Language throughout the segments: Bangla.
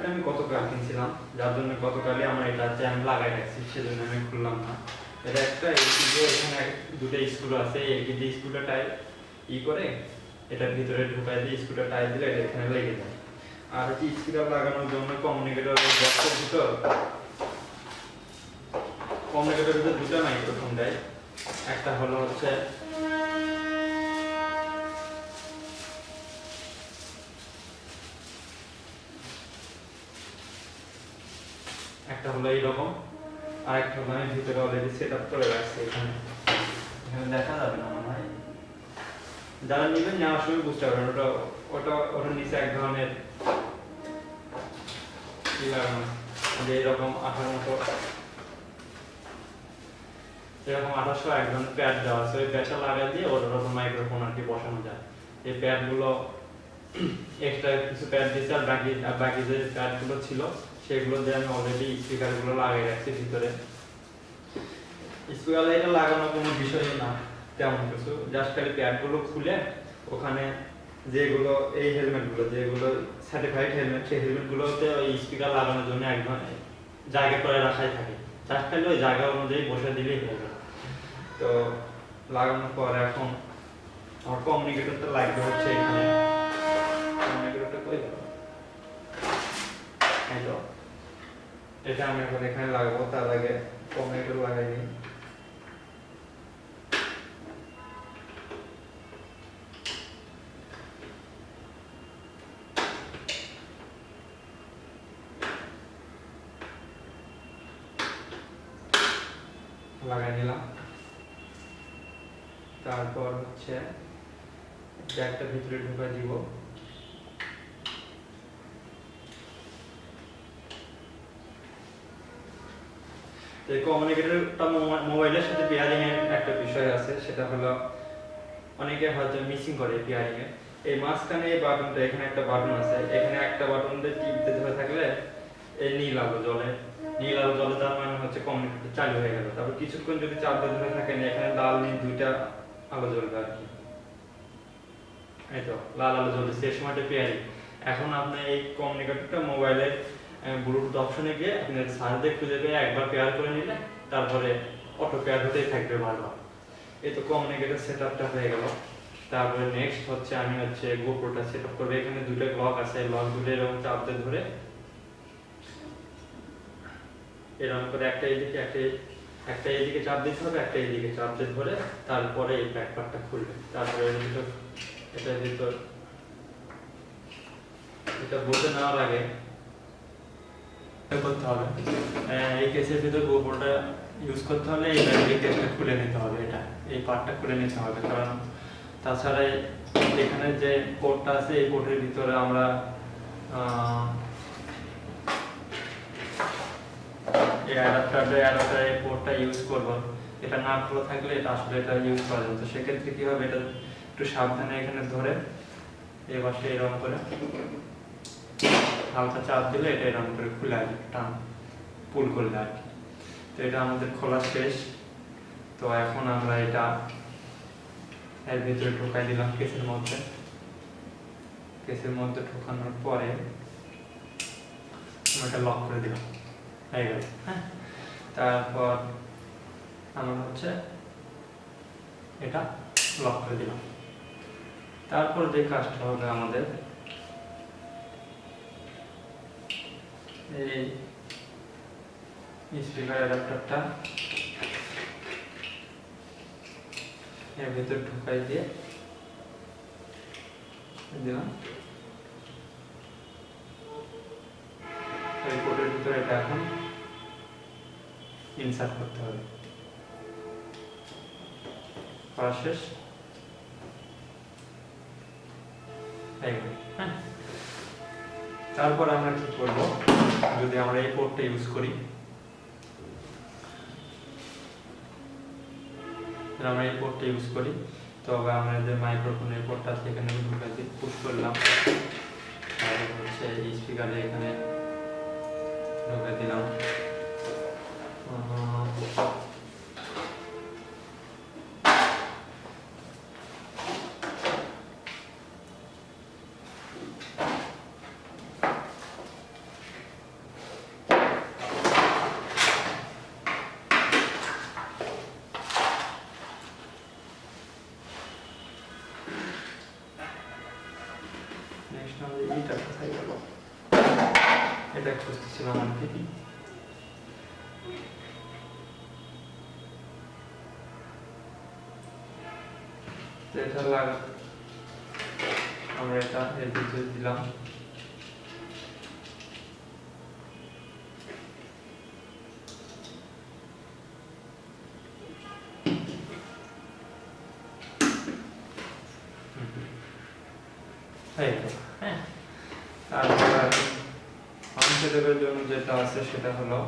স্পিকারটা আমি গতকাল কিনছিলাম, যার জন্য গতকালই আমার এটা আমি লাগাই রাখছি, সেজন্য আমি খুললাম না। এটা একটা এখানে দুটো স্ক্রু আছে, এই যে স্ক্রুটাই করে এটার ভিতরে ঢুকাই দিয়ে স্ক্রুটা টাইট দিলে এটা এখানে লেগে যায়। আর স্পিকার লাগানোর জন্য কমিউনিকেটরের বক্সের ভিতর দুটো মাইক্রোফোন দেয়। একটা হলো হচ্ছে এইরকম, আর একটা হলো আমি ভিতরে অলরেডি সেট আপ করে রাখছি। এখানে দেখা যাবে না মনে হয়, যারা নেবেন নেওয়ার সময় বুঝতে পারবেন। ওটার নিচে এক ধরনের কি লাগানো, যে এরকম আঠার মতো, এরকম 2800 এক ধরনের প্যাড দেওয়া আছে। ওই প্যাডটা লাগাই দিয়ে ওরকম মাইক্রোফোন আর কি বসানো যায়। এই প্যাডগুলো এক্সট্রা কিছু প্যাড দিয়েছে, আর বাকি যে প্যাডগুলো ছিল সেগুলো দিয়ে আমি অলরেডি স্পিকারগুলো লাগিয়ে রাখছি ভিতরে। স্পিকার এটা লাগানো কোনো বিষয়ই না তেমন কিছু, জাস্ট খালি প্যাডগুলো খুলে ওখানে যেগুলো এই হেলমেটগুলো যেগুলো সার্টিফাইড হেলমেট, সেই হেলমেটগুলোতে ওই স্পিকার লাগানোর জন্য একদম জায়গা করে রাখাই থাকে। জাস্ট খালি ওই জায়গা অনুযায়ী বসে দিলেই হবে। তো লাগানোর পর এখন আমার কমিউনিকেটরটা লাগবে হচ্ছে এখানে। কমিউনিকেটরটা কই গেল? এই তো, এটা আমি এখন এখানে লাগাবো। তার আগে কমিউনিকেটর লাগাই নিই। লাগাই নিলাম। তারপর হচ্ছে জ্যাকটা ভিতরে ঢুকাই দিব। তো এই কমিউনিকেটরটা মোবাইলের সাথে পেয়ারিং এর একটা বিষয় আছে, সেটা হলো অনেকে হয়তো মিসিং করে পেয়ারিং এ। এই মাঝখানে এই বাটনটা, এখানে একটা বাটন আছে, এখানে একটা বাটন দিয়ে টিপতে ধরে থাকলে এই নীল আলো জ্বলে। তার মানে হচ্ছে কমিউনিকেটর চালু হয়ে গেল। তারপর কিছুক্ষণ যদি চাপ দিয়ে ধরে থাকেন, এখানে লাল নীল দুইটা আলো জ্বলবে আর কি। এই তো লাল আলো জ্বলবে, সেই সময়টা পেয়ারিং। এখন আপনি এই কমিউনিকেটরটা মোবাইলের ব্লুটুথ অপশনে গিয়ে আপনি সার্চ দিয়ে খুঁজে পেয়ে একবার পেয়ার করে নিলে তারপরে অটো পেয়ার হতেই থাকবে বারবার। এই তো কমিউনিকেটর সেটআপটা হয়ে গেল। তারপরে নেক্সট হচ্ছে আমি গোপ্রোটা সেটআপ করব। এখানে দুটো লক আছে, লক দুটো এরকম চাপ দিয়ে ধরে এরকম করে একটা এদিকে চাপ দিতে হবে, একটা এদিকে চাপ দিয়ে ধরে তারপরে এই ব্যাক পার্টটা খুলবে। তারপরে এটার ভিতর এটা বলতে নেওয়ার আগে করতে হবে, এই কেসের ভিতর গোপ্রোটা ইউজ করতে হলে এই ব্যাটারি কেসটা খুলে নিতে হবে। এই পার্টটা খুলে নিতে হবে, কারণ তাছাড়া এখানে যে পোর্টটা আছে এই পোর্টের ভিতরে আমরা এই অ্যাডাপ্টার এই পোর্টটা ইউজ করব। এটা না খোলা থাকলে এটা আসলে এটা ইউজ করা যাবে। তো সেক্ষেত্রে কি হবে, এটা একটু সাবধানে এখানে ধরে এই পাশে এরকম করে হালকা চাপ দিলে এটা এরকম করে খুলে আসবে, টান পুল করলে আর কি। তো এটা আমাদের খোলা শেষ। তো এখন আমরা এটা এর ভিতরে ঢোকাই দিলাম কেসের মধ্যে ঢোকানোর পরে এটা লক করে দিলাম, হয়ে গেল। হ্যাঁ, তারপর আমরা এটা লক করে দিলাম। তারপর যে কাজটা হবে আমাদের, এই স্পিকার অ্যাডাপ্টারটা এর ভিতর ঢুকাই দিয়ে দিলাম। এই পোর্টের ভিতরে এটা এখন ইনসার্ট করতে হবে। করা শেষ, হ্যাঁ। তারপর আমরা কি করব, যদি আমরা এই পোর্টটা ইউজ করি, তবে আমরা যে মাইক্রোফোনের পোর্টটা সেখানে ঢুকাই দিয়ে পুশ করলাম, আর এই স্পিকারে এখানে ঢুকাই দিলাম। এইটা কোথায় গেল, এটা খুঁজতেছিলাম আর কি। এটা আমরা এটা এর ভিতরে দিলাম, হ্যাঁ। তারপর আনসেটের জন্য যেটা আছে সেটা হলো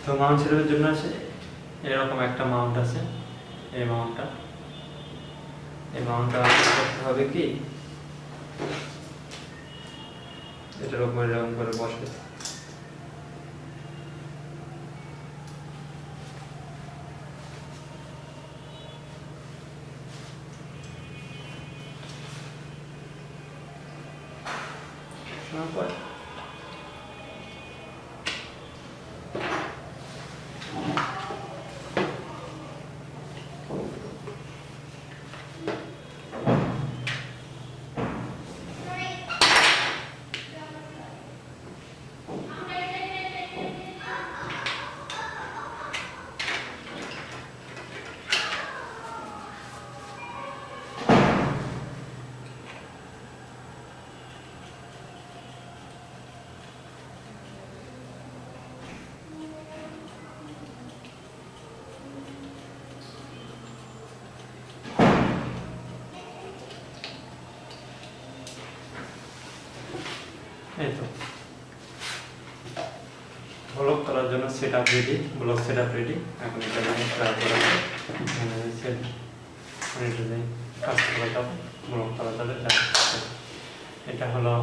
তো মাউন্ট সেটের জন্য আছে এরকম একটা মাউন্ট আছে, এই মাউন্টটা করতে হবে কি এটার উপর এরকম করে বসে পর এই তো ব্লক করার জন্য setup ready, block setup ready. এখন এটা আমি ট্রাই করা যাক, সেট এটা দিয়ে কাজ করা যাবে, ব্লক করা যাবে। এটা হলো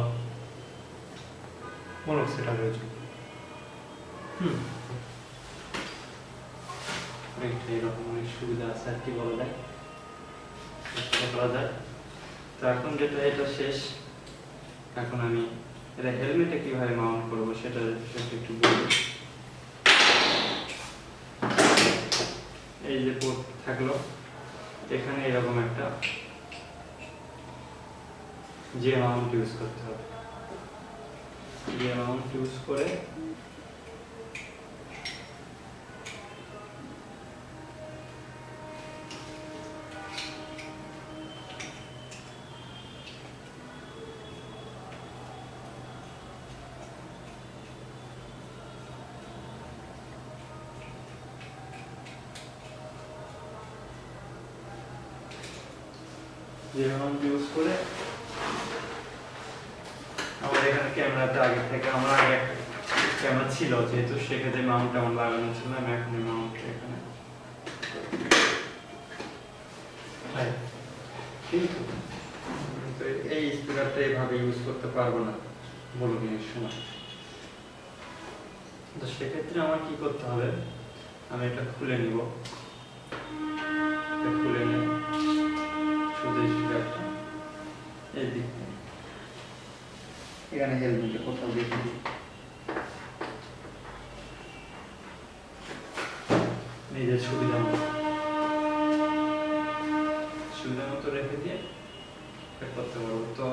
ব্লক সেটআপ রয়েছে। অনেকটা এরকম অনেক সুবিধা আছে আর কি বলা যায়, করা যায়। তো এখন যেটা এটা শেষ, এখন আমি এটা হেলমেটে কিভাবে মাউন্ট করব সেটা একটু বলবো। এই যে পোর্ট থাকলো, এখানে এরকম একটা যে মাউন্ট ইউজ করতে হবে, যে মাউন্ট ইউজ করে ইউজ করে আমাদের এখানে ক্যামেরাতে আগে থেকে আমার আগে একটা ক্যামেরা ছিল, যেহেতু সেক্ষেত্রে মাউন্ট আমার লাগানো ছিল, আমি এখন মাউন্ট এখানে কিন্তু এই স্পিকারটা এইভাবে ইউজ করতে পারবো না ব্লগিংয়ের সময়। তো সেক্ষেত্রে আমার কি করতে হবে, আমি এটা খুলে নিব, খুলে নিয়ে শুধু স্পিকারটা এই দিক থেকে এখানে হেলমেটে কোথাও রেখে দিই, নিজের সুবিধা মতো রেখে দিয়ে করতে পারবো। তো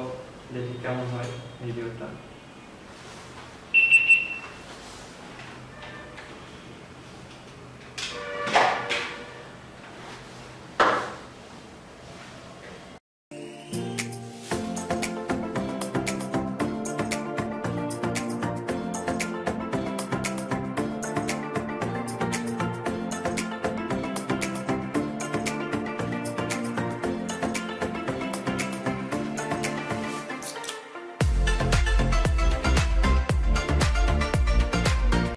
দেখি কেমন হয় ভিডিওটা।